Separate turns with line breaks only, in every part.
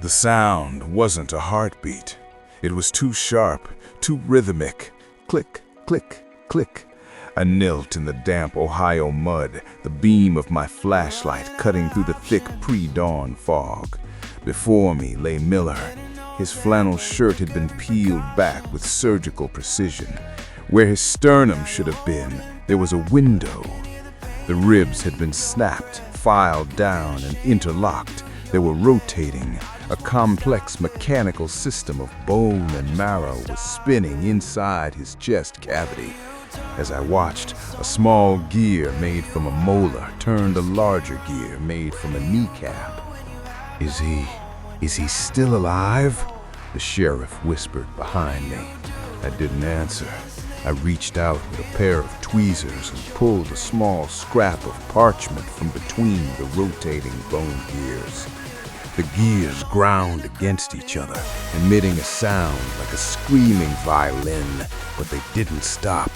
The sound wasn't a heartbeat. It was too sharp, too rhythmic. Click, click, click. I knelt in the damp Ohio mud, the beam of my flashlight cutting through the thick pre-dawn fog. Before me lay Miller. His flannel shirt had been peeled back with surgical precision. Where his sternum should have been, there was a window. The ribs had been snapped, filed down, and interlocked. They were rotating. A complex mechanical system of bone and marrow was spinning inside his chest cavity. As I watched, a small gear made from a molar turned a larger gear made from a kneecap. Is he still alive? The sheriff whispered behind me. I didn't answer. I reached out with a pair of tweezers and pulled a small scrap of parchment from between the rotating bone gears. The gears ground against each other, emitting a sound like a screaming violin, but they didn't stop.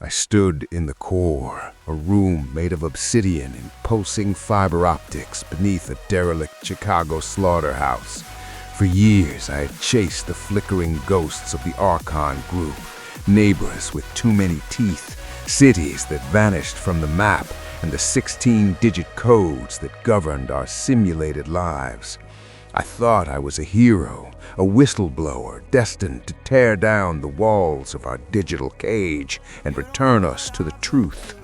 I stood in the core, a room made of obsidian and pulsing fiber optics beneath a derelict Chicago slaughterhouse. For years I had chased the flickering ghosts of the Archon Group, neighbors with too many teeth, cities that vanished from the map, and the 16-digit codes that governed our simulated lives. I thought I was a hero, a whistleblower destined to tear down the walls of our digital cage and return us to the truth.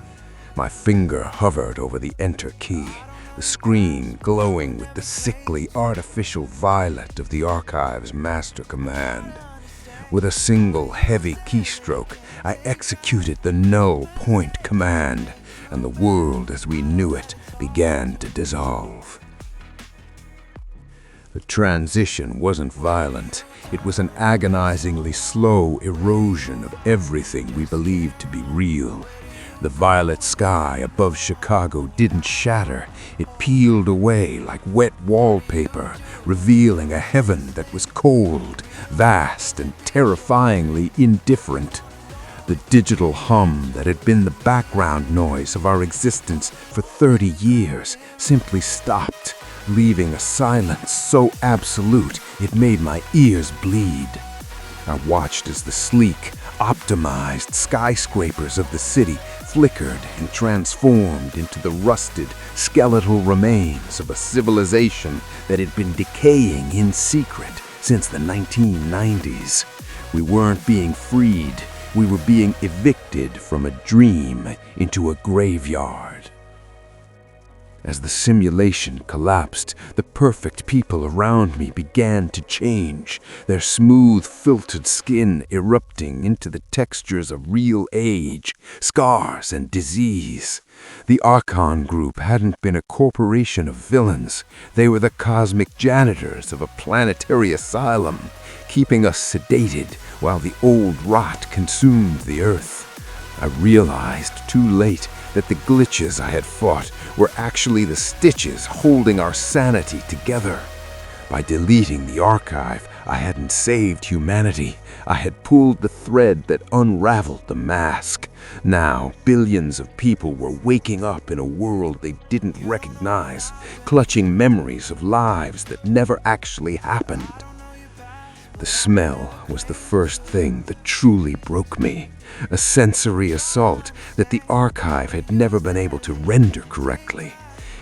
My finger hovered over the enter key, the screen glowing with the sickly artificial violet of the archive's master command. With a single heavy keystroke, I executed the null point command, and the world as we knew it began to dissolve. The transition wasn't violent. It was an agonizingly slow erosion of everything we believed to be real. The violet sky above Chicago didn't shatter. It peeled away like wet wallpaper, revealing a heaven that was cold, vast, and terrifyingly indifferent. The digital hum that had been the background noise of our existence for 30 years simply stopped, leaving a silence so absolute it made my ears bleed. I watched as the sleek, optimized skyscrapers of the city flickered and transformed into the rusted, skeletal remains of a civilization that had been decaying in secret since the 1990s. We weren't being freed. We were being evicted from a dream into a graveyard. As the simulation collapsed, the perfect people around me began to change, their smooth, filtered skin erupting into the textures of real age, scars, and disease. The Archon Group hadn't been a corporation of villains. They were the cosmic janitors of a planetary asylum, keeping us sedated while the old rot consumed the Earth. I realized too late that the glitches I had fought were actually the stitches holding our sanity together. By deleting the archive, I hadn't saved humanity. I had pulled the thread that unraveled the mask. Now, billions of people were waking up in a world they didn't recognize, clutching memories of lives that never actually happened. The smell was the first thing that truly broke me, a sensory assault that the archive had never been able to render correctly.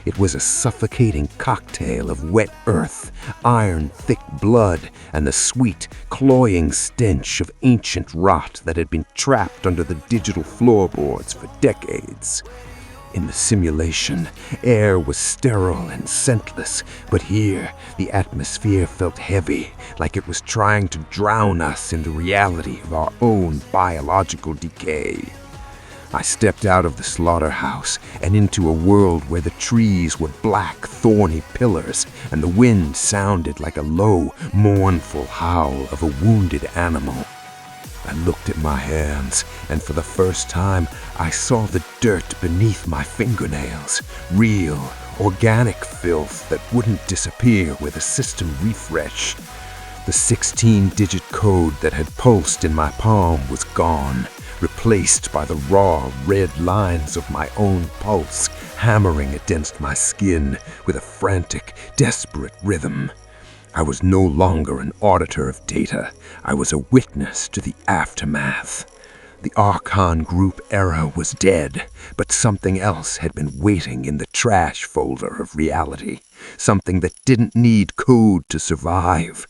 It was a suffocating cocktail of wet earth, iron-thick blood, and the sweet, cloying stench of ancient rot that had been trapped under the digital floorboards for decades. In the simulation, air was sterile and scentless, but here, the atmosphere felt heavy, like it was trying to drown us in the reality of our own biological decay. I stepped out of the slaughterhouse and into a world where the trees were black, thorny pillars, and the wind sounded like a low, mournful howl of a wounded animal. I looked at my hands, and for the first time, I saw the dirt beneath my fingernails, real, organic filth that wouldn't disappear with a system refresh. The 16-digit code that had pulsed in my palm was gone, replaced by the raw red lines of my own pulse hammering against my skin with a frantic, desperate rhythm. I was no longer an auditor of data. I was a witness to the aftermath. The Archon Group era was dead, but something else had been waiting in the trash folder of reality, something that didn't need code to survive.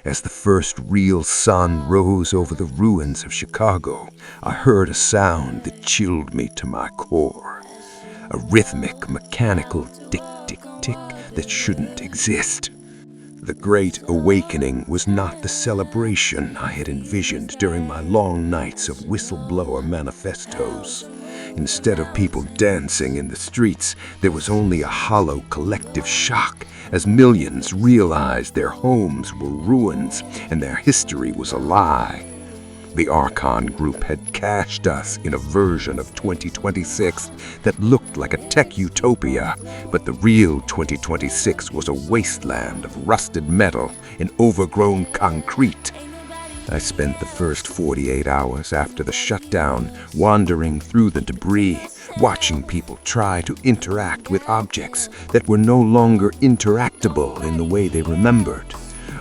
As the first real sun rose over the ruins of Chicago, I heard a sound that chilled me to my core. A rhythmic, mechanical tick-tick-tick that shouldn't exist. The Great Awakening was not the celebration I had envisioned during my long nights of whistleblower manifestos. Instead of people dancing in the streets, there was only a hollow collective shock as millions realized their homes were ruins and their history was a lie. The Archon Group had cached us in a version of 2026 that looked like a tech utopia, but the real 2026 was a wasteland of rusted metal and overgrown concrete. I spent the first 48 hours after the shutdown wandering through the debris, watching people try to interact with objects that were no longer interactable in the way they remembered.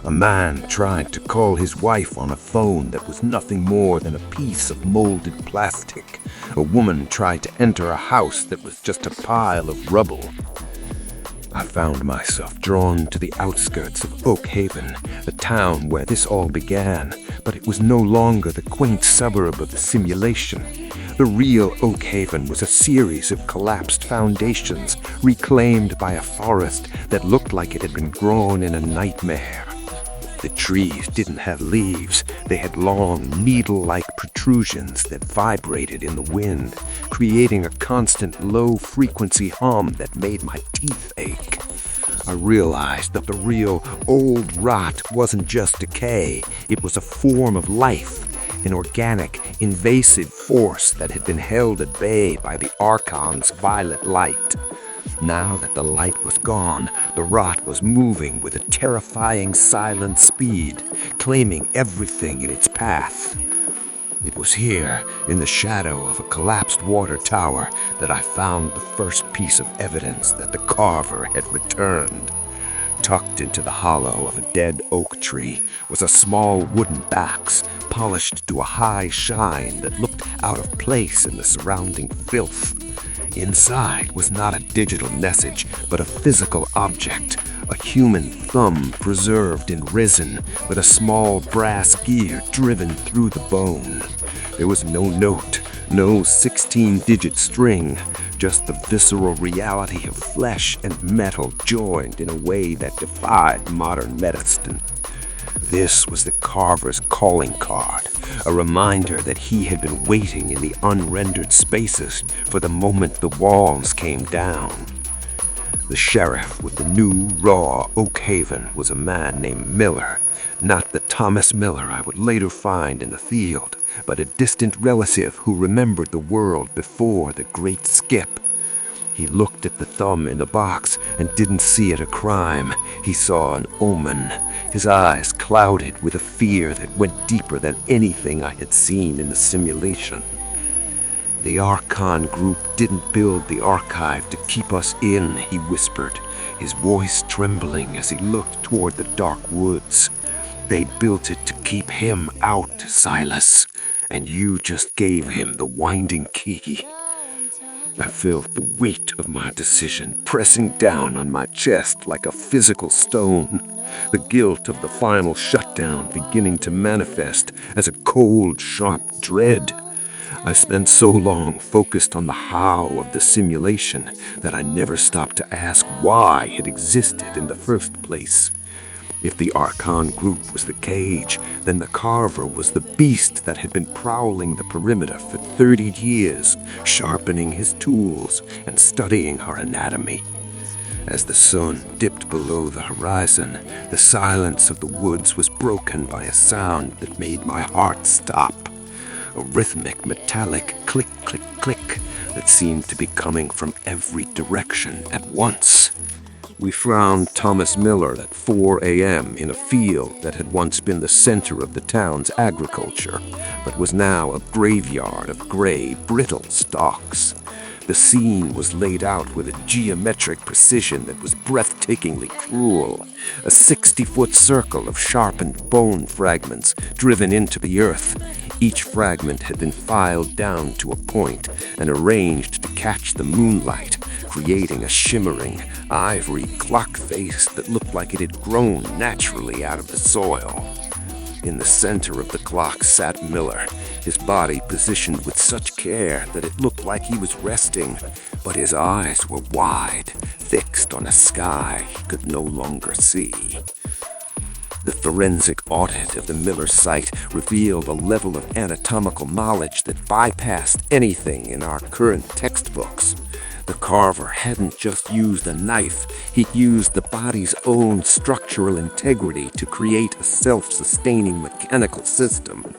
A man tried to call his wife on a phone that was nothing more than a piece of molded plastic. A woman tried to enter a house that was just a pile of rubble. I found myself drawn to the outskirts of Oak Haven, the town where this all began, but it was no longer the quaint suburb of the simulation. The real Oak Haven was a series of collapsed foundations reclaimed by a forest that looked like it had been grown in a nightmare. The trees didn't have leaves. They had long, needle-like protrusions that vibrated in the wind, creating a constant low-frequency hum that made my teeth ache. I realized that the real old rot wasn't just decay. It was a form of life, an organic, invasive force that had been held at bay by the Archon's violet light. Now that the light was gone, the rot was moving with a terrifying silent speed, claiming everything in its path. It was here, in the shadow of a collapsed water tower, that I found the first piece of evidence that the carver had returned. Tucked into the hollow of a dead oak tree was a small wooden box, polished to a high shine that looked out of place in the surrounding filth. Inside was not a digital message, but a physical object, a human thumb preserved in resin with a small brass gear driven through the bone. There was no note, no 16-digit string, just the visceral reality of flesh and metal joined in a way that defied modern medicine. This was the carver's calling card, a reminder that he had been waiting in the unrendered spaces for the moment the walls came down. The sheriff with the new, raw Oak Haven was a man named Miller, not the Thomas Miller I would later find in the field, but a distant relative who remembered the world before the Great Skip. He looked at the thumb in the box and didn't see it a crime. He saw an omen, his eyes clouded with a fear that went deeper than anything I had seen in the simulation. The Archon Group didn't build the archive to keep us in, he whispered, his voice trembling as he looked toward the dark woods. They built it to keep him out, Silas, and you just gave him the winding key. I felt the weight of my decision pressing down on my chest like a physical stone, the guilt of the final shutdown beginning to manifest as a cold, sharp dread. I spent so long focused on the how of the simulation that I never stopped to ask why it existed in the first place. If the Archon Group was the cage, then the carver was the beast that had been prowling the perimeter for 30 years, sharpening his tools and studying our anatomy. As the sun dipped below the horizon, the silence of the woods was broken by a sound that made my heart stop. A rhythmic, metallic click, click, click, that seemed to be coming from every direction at once. We found Thomas Miller at 4 a.m. in a field that had once been the center of the town's agriculture, but was now a graveyard of gray, brittle stalks. The scene was laid out with a geometric precision that was breathtakingly cruel. A 60-foot circle of sharpened bone fragments driven into the earth. Each fragment had been filed down to a point and arranged to catch the moonlight, creating a shimmering, ivory clock face that looked like it had grown naturally out of the soil. In the center of the clock sat Miller, his body positioned with such care that it looked like he was resting, but his eyes were wide, fixed on a sky he could no longer see. The forensic audit of the Miller site revealed a level of anatomical knowledge that bypassed anything in our current textbooks. The carver hadn't just used a knife, he'd used the body's own structural integrity to create a self-sustaining mechanical system.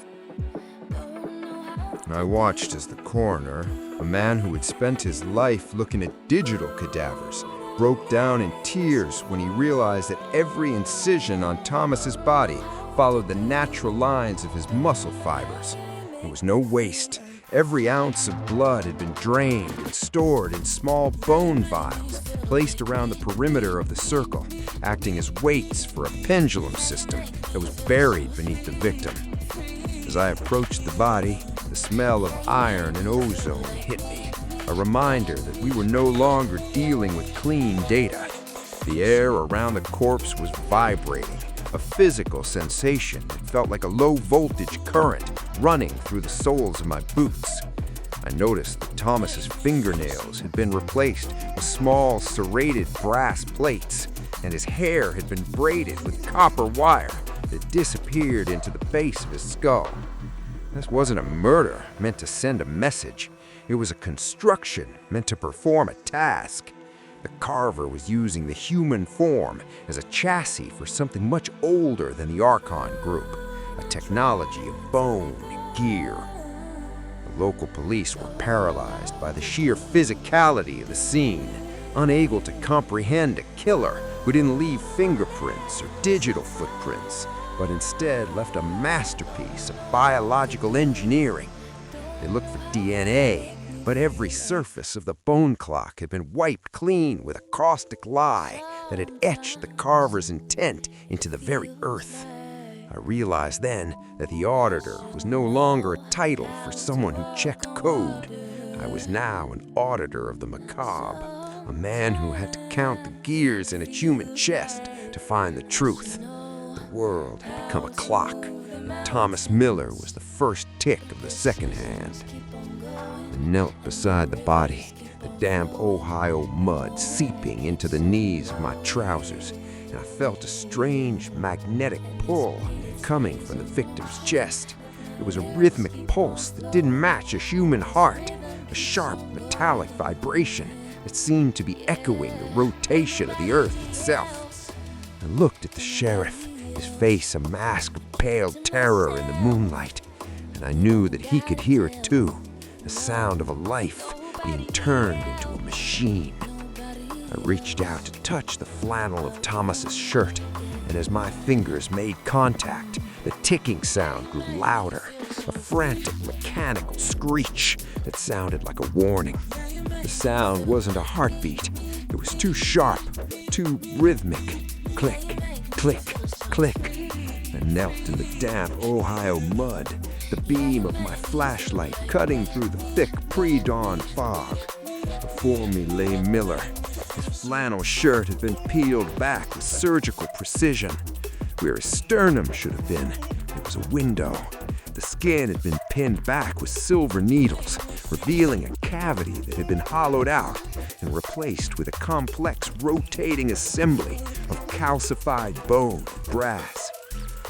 I watched as the coroner, a man who had spent his life looking at digital cadavers, broke down in tears when he realized that every incision on Thomas's body followed the natural lines of his muscle fibers. There was no waste. Every ounce of blood had been drained and stored in small bone vials, placed around the perimeter of the circle, acting as weights for a pendulum system that was buried beneath the victim. As I approached the body, the smell of iron and ozone hit me, a reminder that we were no longer dealing with clean data. The air around the corpse was vibrating, a physical sensation that felt like a low-voltage current running through the soles of my boots. I noticed that Thomas's fingernails had been replaced with small serrated brass plates, and his hair had been braided with copper wire that disappeared into the base of his skull. This wasn't a murder meant to send a message. It was a construction meant to perform a task. The carver was using the human form as a chassis for something much older than the Archon Group, a technology of bone and gear. The local police were paralyzed by the sheer physicality of the scene, unable to comprehend a killer who didn't leave fingerprints or digital footprints, but instead left a masterpiece of biological engineering. They looked for DNA, but every surface of the bone clock had been wiped clean with a caustic lye that had etched the carver's intent into the very earth. I realized then that the auditor was no longer a title for someone who checked code. I was now an auditor of the macabre, a man who had to count the gears in a human chest to find the truth. The world had become a clock, and Thomas Miller was the first tick of the second hand. I knelt beside the body, the damp Ohio mud seeping into the knees of my trousers, and I felt a strange magnetic pull coming from the victim's chest. It was a rhythmic pulse that didn't match a human heart, a sharp metallic vibration that seemed to be echoing the rotation of the earth itself. I looked at the sheriff, his face a mask of pale terror in the moonlight, and I knew that he could hear it too. The sound of a life being turned into a machine. I reached out to touch the flannel of Thomas's shirt, and as my fingers made contact, the ticking sound grew louder, a frantic mechanical screech that sounded like a warning. The sound wasn't a heartbeat. It was too sharp, too rhythmic. Click, click, click. I knelt in the damp Ohio mud, the beam of my flashlight cutting through the thick pre-dawn fog. Before me lay Miller. His flannel shirt had been peeled back with surgical precision. Where his sternum should have been, there was a window. The skin had been pinned back with silver needles, revealing a cavity that had been hollowed out and replaced with a complex rotating assembly of calcified bone and brass.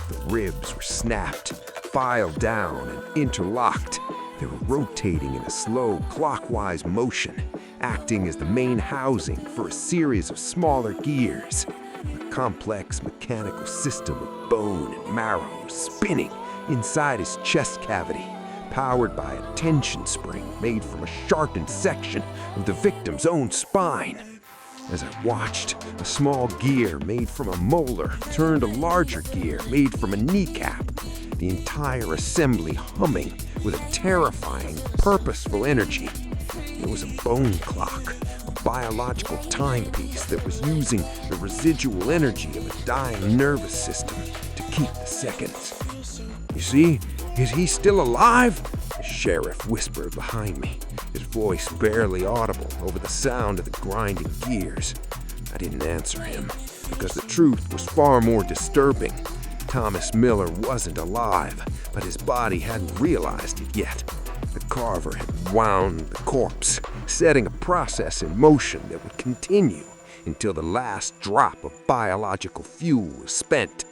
The ribs were snapped, filed down, and interlocked. They were rotating in a slow, clockwise motion, acting as the main housing for a series of smaller gears. A complex mechanical system of bone and marrow was spinning inside his chest cavity,
powered by a tension spring made from a sharpened section of the victim's own spine. As I watched, a small gear made from a molar turned a larger gear made from a kneecap, the entire assembly humming with a terrifying, purposeful energy. It was a bone clock, a biological timepiece that was using the residual energy of a dying nervous system to keep the seconds. "You see, is he still alive?" the sheriff whispered behind me, his voice barely audible over the sound of the grinding gears. I didn't answer him, because the truth was far more disturbing. Thomas Miller wasn't alive, but his body hadn't realized it yet. The carver had wound the corpse, setting a process in motion that would continue until the last drop of biological fuel was spent.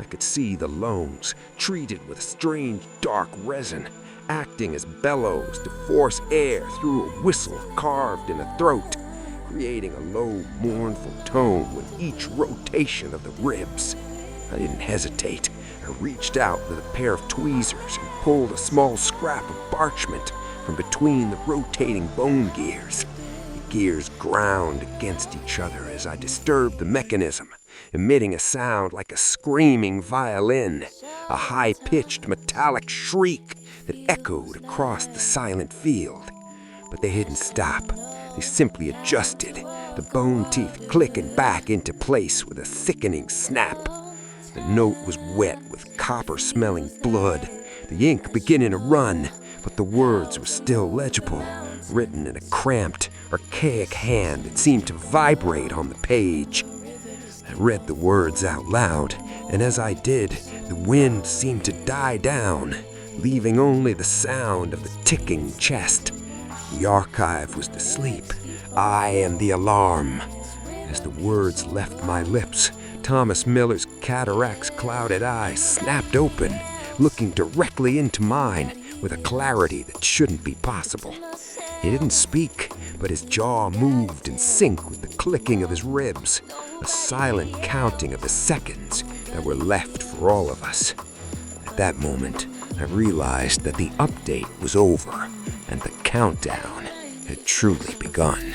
I could see the lungs, treated with a strange dark resin, acting as bellows to force air through a whistle carved in a throat, creating a low, mournful tone with each rotation of the ribs. I didn't hesitate. I reached out with a pair of tweezers and pulled a small scrap of parchment from between the rotating bone gears. The gears ground against each other as I disturbed the mechanism, emitting a sound like a screaming violin, a high-pitched metallic shriek that echoed across the silent field. But they didn't stop. They simply adjusted, the bone teeth clicking back into place with a thickening snap. The note was wet with copper-smelling blood, the ink beginning to run, but the words were still legible, written in a cramped, archaic hand that seemed to vibrate on the page. I read the words out loud, and as I did, the wind seemed to die down, leaving only the sound of the ticking chest. The archive was to sleep. I am the alarm. As the words left my lips, Thomas Miller's cataracts clouded eyes snapped open, looking directly into mine with a clarity that shouldn't be possible. He didn't speak, but his jaw moved in sync with the clicking of his ribs, a silent counting of the seconds that were left for all of us. At that moment, I realized that the update was over and the countdown had truly begun.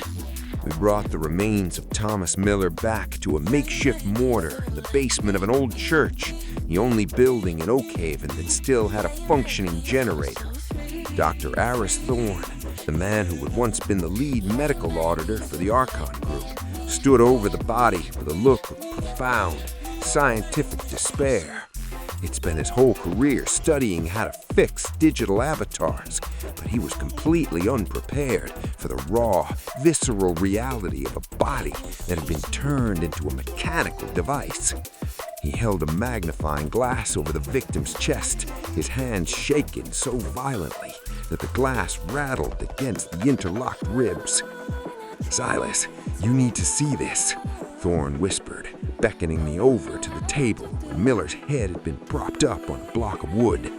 We brought the remains of Thomas Miller back to a makeshift mortar in the basement of an old church, the only building in Oakhaven that still had a functioning generator. Dr. Aris Thorne, the man who had once been the lead medical auditor for the Archon Group, stood over the body with a look of profound, scientific despair. He'd spent his whole career studying how to fix digital avatars, but he was completely unprepared for the raw, visceral reality of a body that had been turned into a mechanical device. He held a magnifying glass over the victim's chest, his hands shaking so violently that the glass rattled against the interlocked ribs. "Silas, you need to see this," Thorne whispered, beckoning me over to the table where Miller's head had been propped up on a block of wood.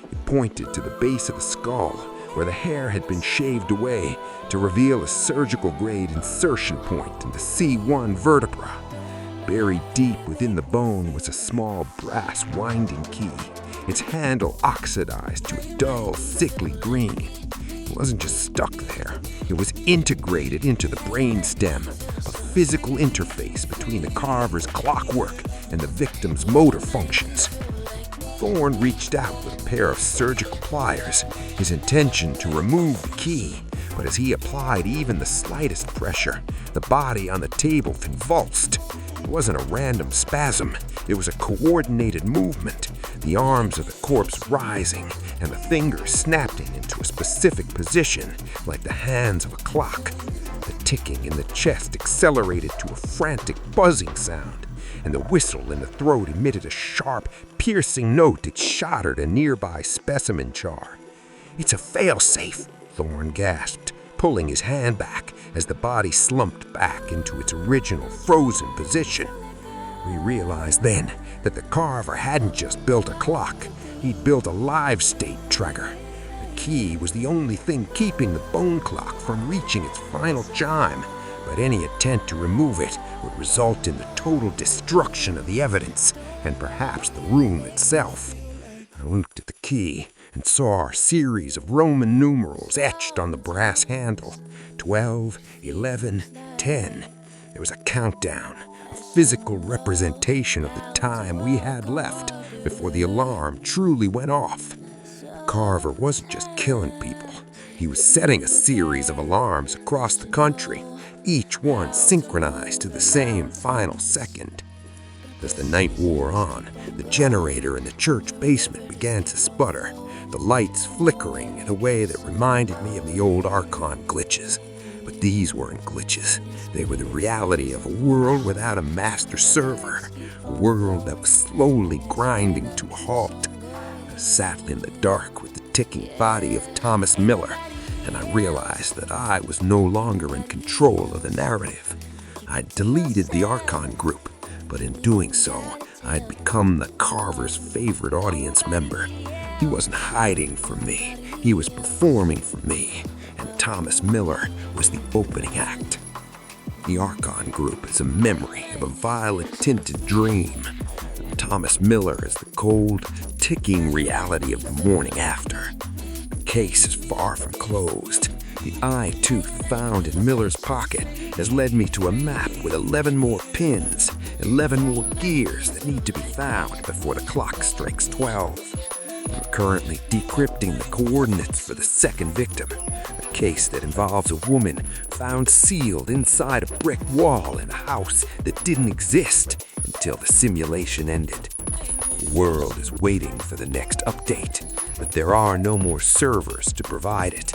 He pointed to the base of the skull, where the hair had been shaved away to reveal a surgical-grade insertion point in the C1 vertebra. Buried deep within the bone was a small brass winding key, its handle oxidized to a dull, sickly green. It wasn't just stuck there, it was integrated into the brainstem, a physical interface between the carver's clockwork and the victim's motor functions. Thorne reached out with a pair of surgical pliers, his intention to remove the key, but as he applied even the slightest pressure, the body on the table convulsed. It wasn't a random spasm, it was a coordinated movement, the arms of the corpse rising and the fingers snapping into a specific position like the hands of a clock. The ticking in the chest accelerated to a frantic buzzing sound, and the whistle in the throat emitted a sharp, piercing note that shattered a nearby specimen jar. "It's a failsafe," Thorne gasped, pulling his hand back as the body slumped back into its original frozen position. We realized then that the carver hadn't just built a clock, he'd built a live state tracker. The key was the only thing keeping the bone clock from reaching its final chime, but any attempt to remove it would result in the total destruction of the evidence, and perhaps the room itself. I looked at the key, and saw our series of Roman numerals etched on the brass handle. 12, 11, 10. There was a countdown, a physical representation of the time we had left before the alarm truly went off. Carver wasn't just killing people. He was setting a series of alarms across the country, each one synchronized to the same final second. As the night wore on, the generator in the church basement began to sputter, the lights flickering in a way that reminded me of the old Archon glitches. But these weren't glitches. They were the reality of a world without a master server, a world that was slowly grinding to a halt. I sat in the dark with the ticking body of Thomas Miller, and I realized that I was no longer in control of the narrative. I'd deleted the Archon Group, but in doing so, I'd become the Carver's favorite audience member. He wasn't hiding from me, he was performing for me, and Thomas Miller was the opening act. The Archon Group is a memory of a violet-tinted dream. Thomas Miller is the cold, ticking reality of the morning after. The case is far from closed. The eye tooth found in Miller's pocket has led me to a map with 11 more pins, 11 more gears that need to be found before the clock strikes 12. I'm currently decrypting the coordinates for the second victim, a case that involves a woman found sealed inside a brick wall in a house that didn't exist until the simulation ended. The world is waiting for the next update, but there are no more servers to provide it.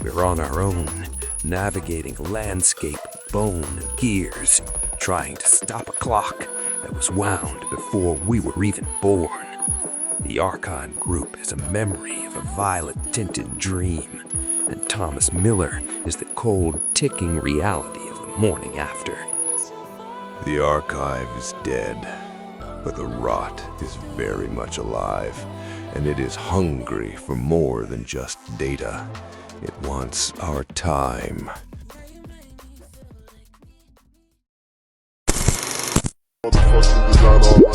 We're on our own, navigating a landscape of bone and gears, trying to stop a clock that was wound before we were even born. The Archon Group is a memory of a violet-tinted dream, and Thomas Miller is the cold, ticking reality of the morning after.
The archive is dead, but the rot is very much alive, and it is hungry for more than just data. It wants our time.
Motherfucking design all